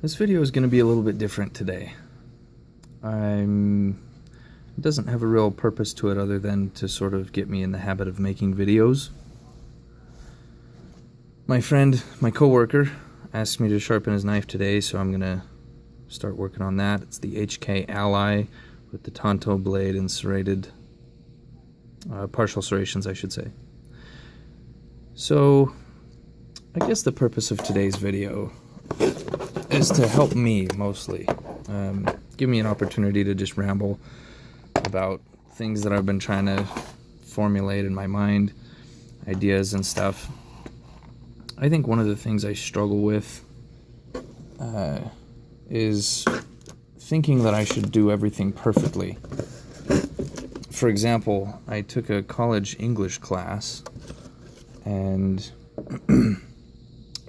This video is going to be a little bit different today. It doesn't have a real purpose to it other than to sort of get me in the habit of making videos. My friend, my coworker, asked me to sharpen his knife today, so I'm going to start working on that. It's the HK Ally with the Tanto blade and serrated, partial serrations, I should say. So, I guess the purpose of today's video is to help me, mostly. Give me an opportunity to just ramble about things that I've been trying to formulate in my mind, ideas and stuff. I think one of the things I struggle with is thinking that I should do everything perfectly. For example, I took a college English class, and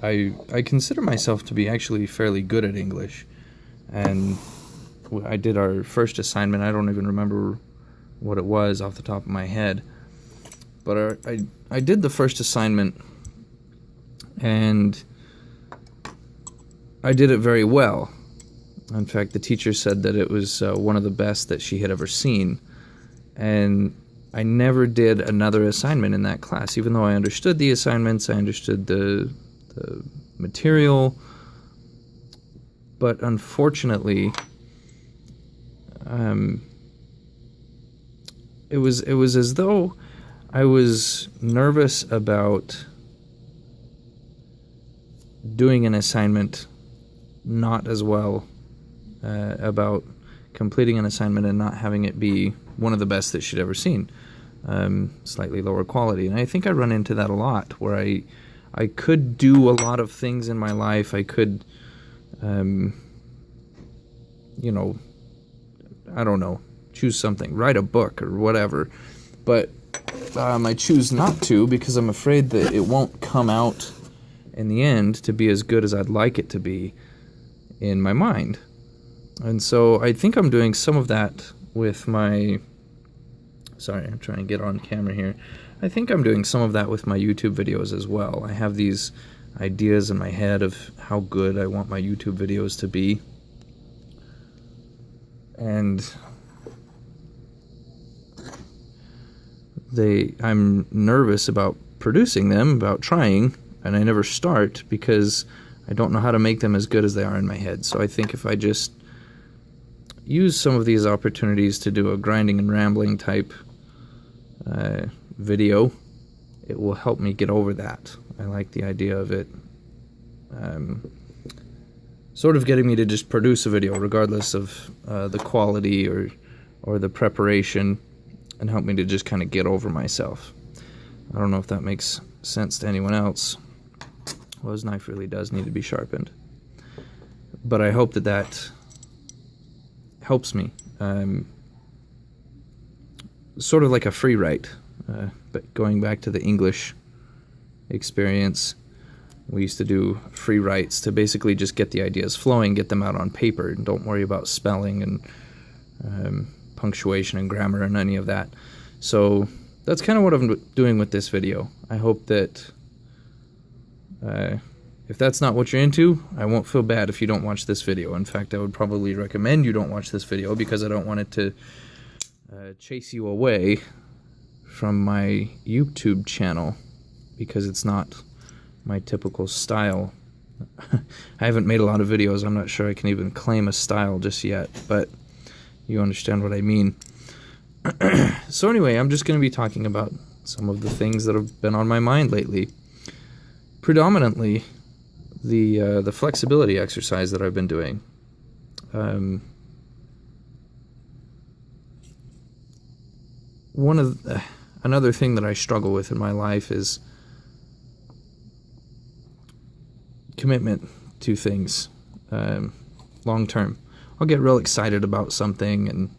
I consider myself to be actually fairly good at English, and I did our first assignment. I don't even remember what it was off the top of my head, but I did the first assignment, and I did it very well. In fact, the teacher said that it was one of the best that she had ever seen, and I never did another assignment in that class, even though I understood the assignments, I understood the material, but unfortunately, it was as though I was nervous about doing an assignment not as well, about completing an assignment and not having it be one of the best that she'd ever seen, slightly lower quality. And I think I run into that a lot, where I could do a lot of things in my life. I could, I don't know, choose something, write a book or whatever. But I choose not to because I'm afraid that it won't come out in the end to be as good as I'd like it to be in my mind. And so I think I'm doing some of that with my... Sorry, I'm trying to get on camera here. I think I'm doing some of that with my YouTube videos as well. I have these ideas in my head of how good I want my YouTube videos to be. And I'm nervous about producing them, about trying, and I never start because I don't know how to make them as good as they are in my head. So I think if I just use some of these opportunities to do a grinding and rambling type video, it will help me get over that. I like the idea of it sort of getting me to just produce a video regardless of the quality or the preparation, and help me to just kind of get over myself. I don't know if that makes sense to anyone else. Well, his knife really does need to be sharpened, but I hope that that helps me. Sort of like a free write, but going back to the English experience, we used to do free writes to basically just get the ideas flowing, get them out on paper, and don't worry about spelling and punctuation and grammar and any of that. So that's kind of what I'm doing with this video. I hope that if that's not what you're into, I won't feel bad if you don't watch this video. In fact, I would probably recommend you don't watch this video because I don't want it to chase you away from my YouTube channel, because it's not my typical style. I haven't made a lot of videos. I'm not sure I can even claim a style just yet, but you understand what I mean. So anyway, I'm just going to be talking about some of the things that have been on my mind lately. Predominantly, the flexibility exercise that I've been doing. Another thing that I struggle with in my life is commitment to things long term. I'll get real excited about something, and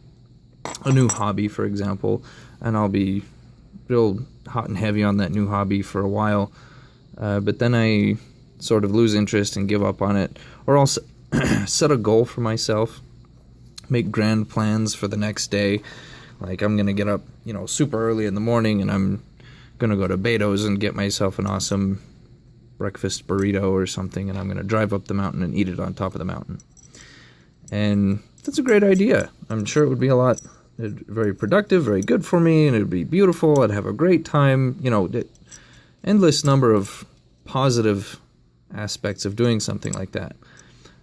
a new hobby, for example, and I'll be real hot and heavy on that new hobby for a while, but then I sort of lose interest and give up on it, or I'll set a goal for myself, make grand plans for the next day. Like, I'm going to get up, super early in the morning, and I'm going to go to Beto's and get myself an awesome breakfast burrito or something, and I'm going to drive up the mountain and eat it on top of the mountain. And that's a great idea. I'm sure it would be very productive, very good for me, and it would be beautiful. I'd have a great time. You know, endless number of positive aspects of doing something like that.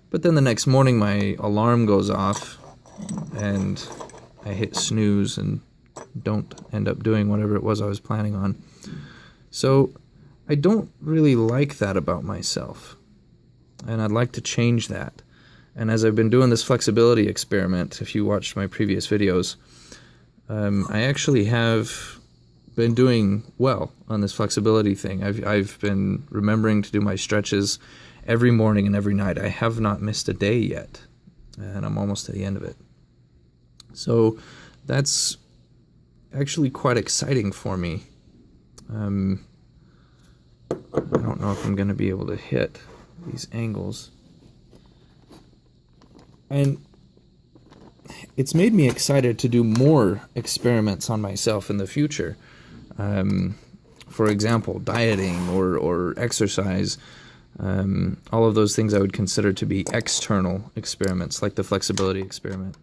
But then the next morning my alarm goes off and I hit snooze and don't end up doing whatever it was I was planning on. So I don't really like that about myself, and I'd like to change that. And as I've been doing this flexibility experiment, if you watched my previous videos, I actually have been doing well on this flexibility thing. I've been remembering to do my stretches every morning and every night. I have not missed a day yet, and I'm almost at the end of it. So that's actually quite exciting for me. I don't know if I'm going to be able to hit these angles. And it's made me excited to do more experiments on myself in the future. For example, dieting or exercise. All of those things I would consider to be external experiments, like the flexibility experiment,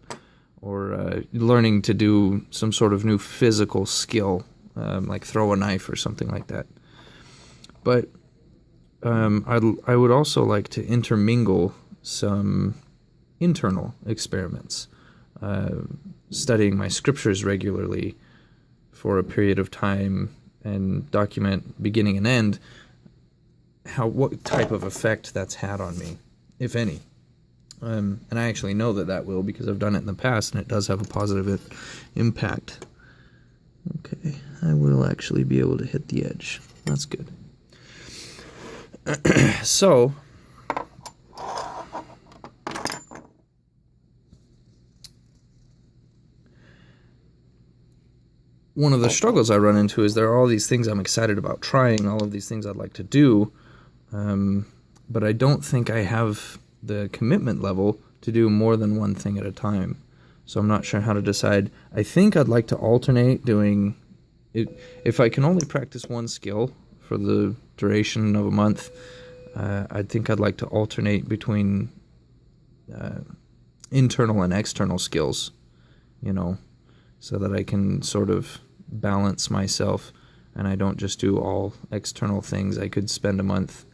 or learning to do some sort of new physical skill, like throw a knife or something like that. But I would also like to intermingle some internal experiments, studying my scriptures regularly for a period of time and document beginning and end what type of effect that's had on me, if any. And I actually know that will, because I've done it in the past and it does have a positive impact. Okay, I will actually be able to hit the edge. That's good. So, one of the struggles I run into is there are all these things I'm excited about trying, all of these things I'd like to do, but I don't think I have the commitment level to do more than one thing at a time. So I'm not sure how to decide. I think I'd like to alternate doing it. If I can only practice one skill for the duration of a month, I think I'd like to alternate between internal and external skills, so that I can sort of balance myself and I don't just do all external things. I could spend a month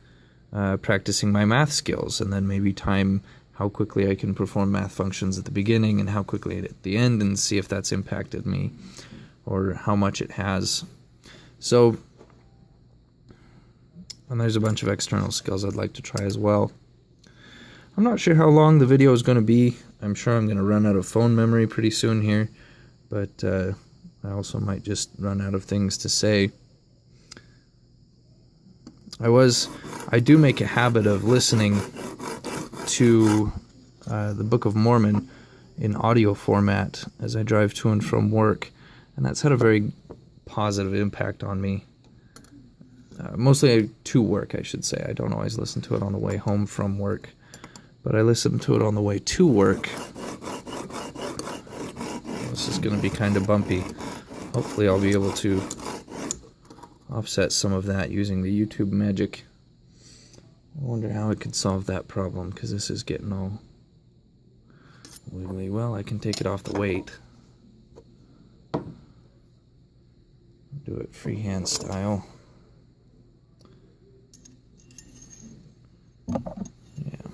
practicing my math skills and then maybe time how quickly I can perform math functions at the beginning and how quickly at the end, and see if that's impacted me or how much it has. So, and there's a bunch of external skills I'd like to try as well. I'm not sure how long the video is going to be. I'm sure I'm going to run out of phone memory pretty soon here, but I also might just run out of things to say. I do make a habit of listening to the Book of Mormon in audio format as I drive to and from work, and that's had a very positive impact on me. Mostly to work, I should say. I don't always listen to it on the way home from work, but I listen to it on the way to work. This is going to be kind of bumpy. Hopefully I'll be able to offset some of that using the YouTube magic. I wonder how I could solve that problem, because this is getting all wiggly. Well, I can take it off the weight. Do it freehand style. Yeah,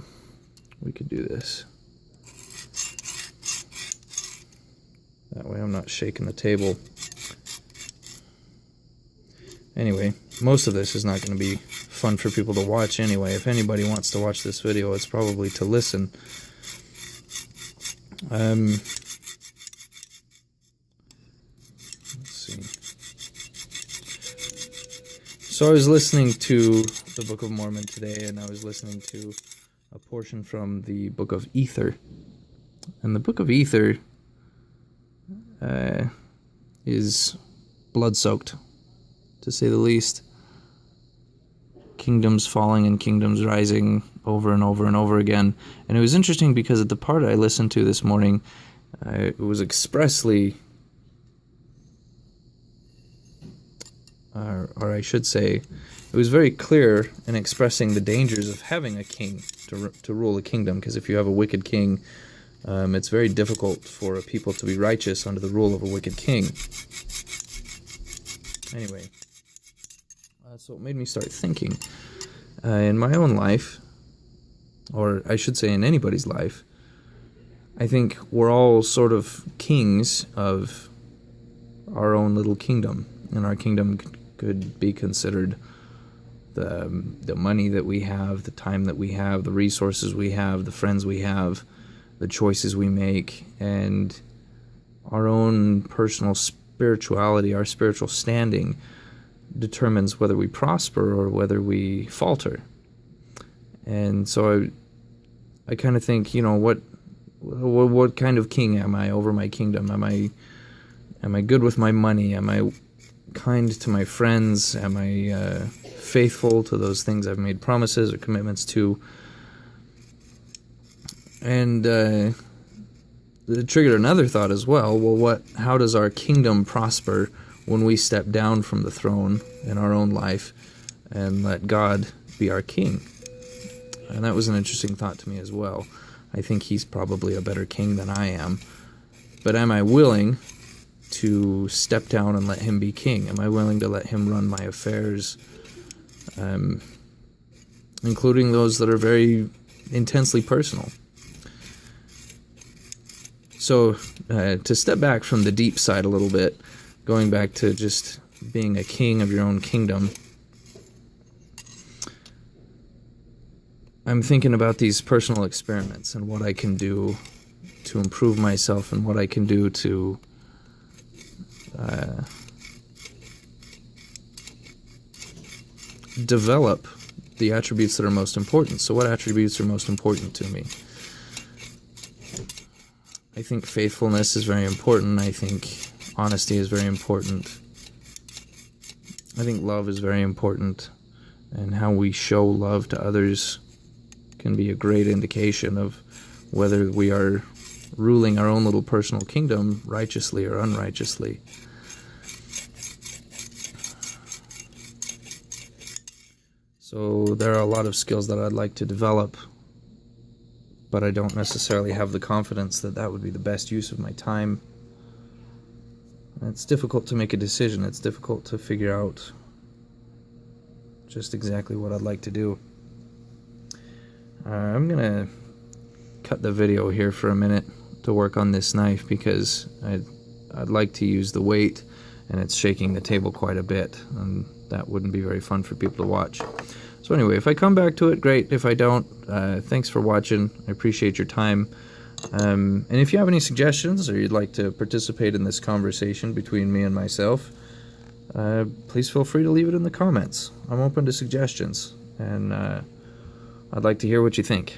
we could do this. That way I'm not shaking the table. Anyway, most of this is not going to be fun for people to watch anyway. If anybody wants to watch this video, it's probably to listen. Let's see. So I was listening to the Book of Mormon today, and I was listening to a portion from the Book of Ether. And the Book of Ether is blood-soaked, to say the least. Kingdoms falling and kingdoms rising over and over and over again. And it was interesting because at the part I listened to this morning, it was expressly, or I should say, it was very clear in expressing the dangers of having a king to rule a kingdom, because if you have a wicked king, it's very difficult for a people to be righteous under the rule of a wicked king. Anyway, so it made me start thinking. In my own life, or I should say in anybody's life, I think we're all sort of kings of our own little kingdom, and our kingdom could be considered the money that we have, the time that we have, the resources we have, the friends we have, the choices we make, and our own personal spirituality, our spiritual standing determines whether we prosper or whether we falter. And so I kind of think, what kind of king am I over my kingdom? Am I good with my money? Am I kind to my friends? Am I faithful to those things I've made promises or commitments to? And it triggered another thought as well. Well, how does our kingdom prosper when we step down from the throne in our own life and let God be our king? And that was an interesting thought to me as well. I think he's probably a better king than I am. But am I willing to step down and let him be king? Am I willing to let him run my affairs, including those that are very intensely personal? So to step back from the deep side a little bit, going back to just being a king of your own kingdom, I'm thinking about these personal experiments and what I can do to improve myself and what I can do to develop the attributes that are most important. So what attributes are most important to me? I think faithfulness is very important. I think honesty is very important. I think love is very important. And how we show love to others can be a great indication of whether we are ruling our own little personal kingdom righteously or unrighteously. So there are a lot of skills that I'd like to develop, but I don't necessarily have the confidence that that would be the best use of my time. It's difficult to make a decision. It's difficult to figure out just exactly what I'd like to do. I'm going to cut the video here for a minute to work on this knife, because I'd like to use the weight, and it's shaking the table quite a bit, and that wouldn't be very fun for people to watch. So anyway, if I come back to it, great. If I don't, thanks for watching. I appreciate your time. And if you have any suggestions or you'd like to participate in this conversation between me and myself, please feel free to leave it in the comments. I'm open to suggestions, and I'd like to hear what you think.